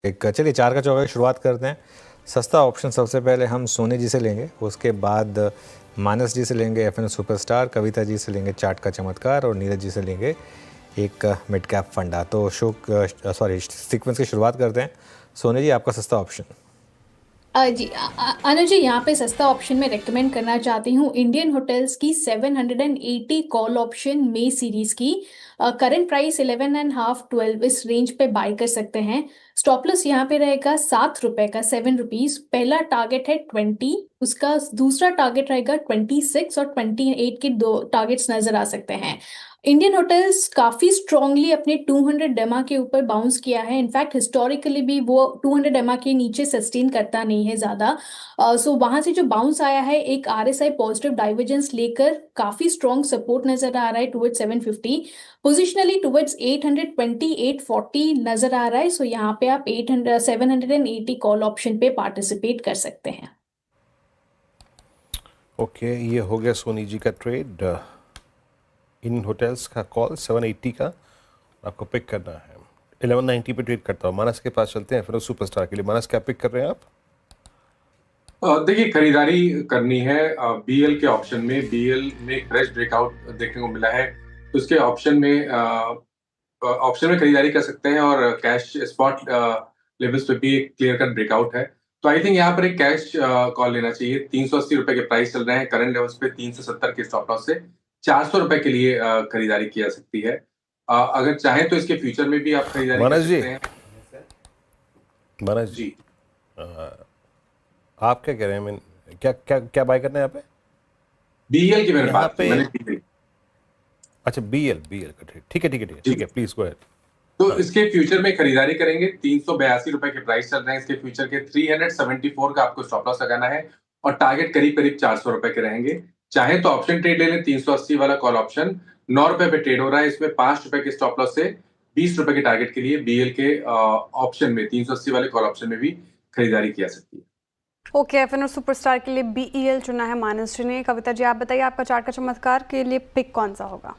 चलिए 4 का चौका की शुरुआत करते हैं। सस्ता ऑप्शन सबसे पहले हम सोनी जी से लेंगे, उसके बाद मानस जी से लेंगे एफएन सुपरस्टार, कविता जी से लेंगे चाट का चमत्कार और नीरज जी से लेंगे एक मिड कैप फंडा। तो सीक्वेंस की शुरुआत करते हैं। सोनी जी, आपका सस्ता ऑप्शन। अनुज जी, यहाँ पे सस्ता ऑप्शन में रेकमेंड करना चाहती हूँ इंडियन होटल्स की 780 कॉल ऑप्शन मे सीरीज की। करंट प्राइस 11.5 12 इस रेंज पे बाय कर सकते हैं। स्टॉप लॉस यहाँ पे रहेगा ₹7 का, ₹7। पहला टारगेट है 20, उसका दूसरा टारगेट रहेगा 26 और 28 के दो टारगेट्स नजर आ सकते हैं। इंडियन होटल्स काफी स्ट्रांगली अपने 200 एमआ के ऊपर बाउंस किया है। इनफैक्ट हिस्टोरिकली भी वो 200 एमआ के नीचे सस्टेन करता नहीं है ज्यादा। सो वहां से जो बाउंस आया है, एक आरएसआई पॉजिटिव डाइवर्जेंस लेकर काफी स्ट्रांग सपोर्ट नजर आ रहा है टुवर्ड्स 750, पोजिशनली टुवर्ड्स 820 840 नजर आ रहा है। सो यहाँ पे आप 780 कॉल ऑप्शन पे पार्टिसिपेट कर सकते हैं। ओके, ये हो गया सोनी जी का ट्रेड। इन होटल्स का कॉल 780 का आपको पिक करना है। 1190 पे ट्रेड करता हूँ। मानस के पास चलते हैं फिर सुपरस्टार के लिए। मानस, क्या पिक कर रहे हैं आप? देखिए, खरीदारी करनी है बीएल के ऑप्शन में। बीएल में फ्रेश ब्रेकआउट देखने को मिला है, तो उसके ऑप्शन में खरीदारी कर सकते हैं और कैश स्पॉट लेवल्स पे भी एक क्लियर कट ब्रेकआउट है। तो आई थिंक यहाँ पर एक कैश कॉल लेना चाहिए। ₹380 के प्राइस चल रहे हैं करंट लेवल्स पे। 370 के स्टॉप लॉस से ₹400 के लिए खरीदारी की जा सकती है। अगर चाहें तो इसके फ्यूचर में भी आप खरीदारी कर मानस जी, सकते हैं। मानस जी, जी, आप क्या कह रहे हैं? क्या क्या क्या बाय करना है यहाँ पे? बीएल की मैंने यहाँ बात की, पे मैंने BL। अच्छा, बीएल बीएल का ट्रेड। ठीक है ठीक है ठीक है जी, ठीक है, प्लीज गो अहेड। तो हाँ, इसके फ्यूचर में खरीदारी करेंगे। ₹382 के प्राइस चल रहे हैं इसके फ्यूचर के। 374 का आपको स्टॉप लॉस लगाना है और टारगेट करीब करीब ₹400 के रहेंगे। चाहे तो ऑप्शन ट्रेड ले लें। 380 वाला कॉल ऑप्शन ₹9 पे ट्रेड हो रहा है। इसमें ₹5 के स्टॉप लॉस से ₹20 के टारगेट के लिए बीएल के ऑप्शन में 380 वाले कॉल ऑप्शन में भी खरीदारी की जा सकती है। ओके, एफएन और सुपरस्टार के लिए बीईएल चुना है मानस जी ने। कविता जी, आप बताइए आपका चार्ट का चमत्कार के लिए पिक कौन सा होगा?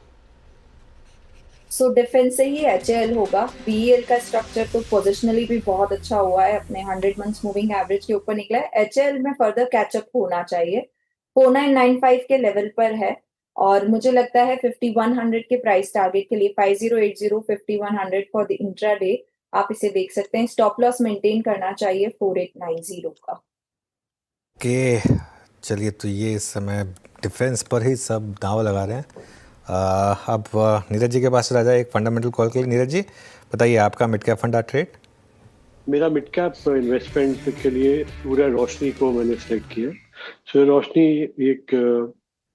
डिफेंस से ही एचएएल होगा। बीएल का स्ट्रक्चर तो पोजिशनली भी बहुत अच्छा हुआ है, अपने 100 मंथ्स मूविंग एवरेज के ऊपर निकला है। एचएएल में फर्दर कैचअप होना चाहिए, 4995 के लेवल पर है और मुझे लगता है 5100 के प्राइस टारगेट के लिए 5080 5100 फॉर द इंट्राडे आप इसे देख सकते हैं। स्टॉप लॉस मेंटेन करना चाहिए 4890 का। के चलिए, तो ये इस समय डिफेंस पर ही सब दांव लगा रहे हैं। अब नीरज जी के पास चला जाए एक फंडामेंटल कॉल के लिए। नीरज जी, बताइए आपका मिड कैप फंडा ट्रेड। मेरा मिड कैप इन्वेस्टमेंट के लिए सूर्य रोशनी को मैंने सेलेक्ट किया। सूर्य रोशनी एक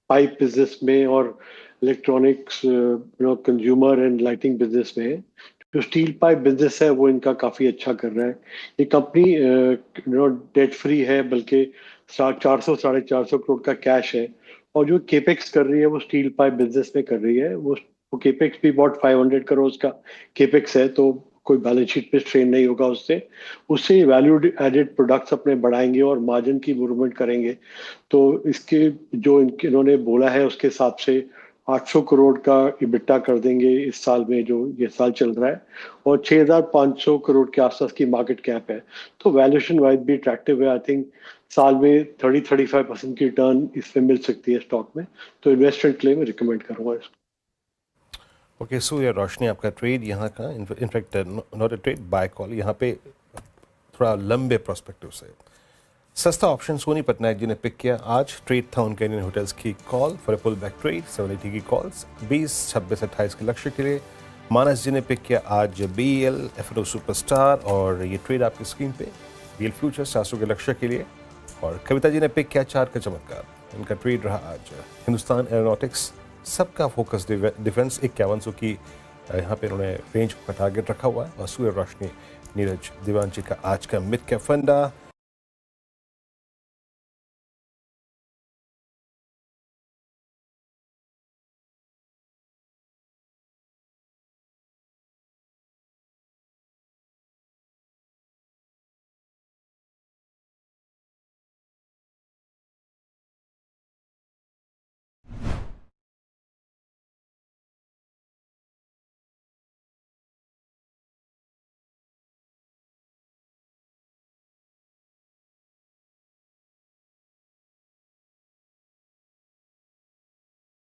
पाइप बिजनेस में और electronics consumer and lighting business में है। जो स्टील पाइप बिजनेस है वो इनका काफ़ी अच्छा कर रहा है। ये कंपनी डेट फ्री है, बल्कि 400 450 करोड़ का कैश है। और जो केपेक्स कर रही है वो स्टील पाइप बिजनेस में कर रही है। वो केपेक्स भी बहुत 500 करोड़ का केपेक्स है, तो कोई बैलेंस शीट पे स्ट्रेन नहीं होगा उससे। उससे वैल्यू एडेड प्रोडक्ट्स अपने बढ़ाएंगे और मार्जिन की इम्प्रूवमेंट करेंगे। तो इसके जो इन्होंने बोला है उसके हिसाब से 800 करोड़ का इबिट्टा कर देंगे इस साल में, जो ये साल चल रहा है। और 6500 करोड़ के आसपास की मार्केट कैप है। तो वैल्यूएशन वाइज भी अट्रैक्टिव है। आई थिंक साल में 30-35% की रिटर्न इसमें मिल सकती है स्टॉक में। तो इन्वेस्टमेंट के लिए मैं रिकमेंड करूंगा इसको। ओके, सूर्य रोशनी आपका ट्रेड यहाँ का, in fact not a trade, buy call. यहाँ पे थोड़ा लंबे प्रोस्पेक्टिव से सस्ता ऑप्शन सोनी पटनायक जी ने पिक किया। आज ट्रेड था उनके इंडियन होटल्स की call for a pull back trade. 780 की कॉल्स 20 26 28 के लक्ष्य के लिए। मानस जी ने पिक किया आज बीएल, एफएनओ सुपरस्टार और ये ट्रेड आपकी स्क्रीन पे बीएल फ्यूचर 700 के लक्ष्य के लिए। और कविता जी ने पिक किया चार का चमत्कार। इनका ट्रेड रहा आज हिंदुस्तान एरोनॉटिक्स। सबका फोकस डिफेंस 5100 की यहाँ पे इन्होंने रेंज का टारगेट रखा हुआ है। और सूर्य रोशनी नीरज दीवान जी का आज का मिड कैप फंडा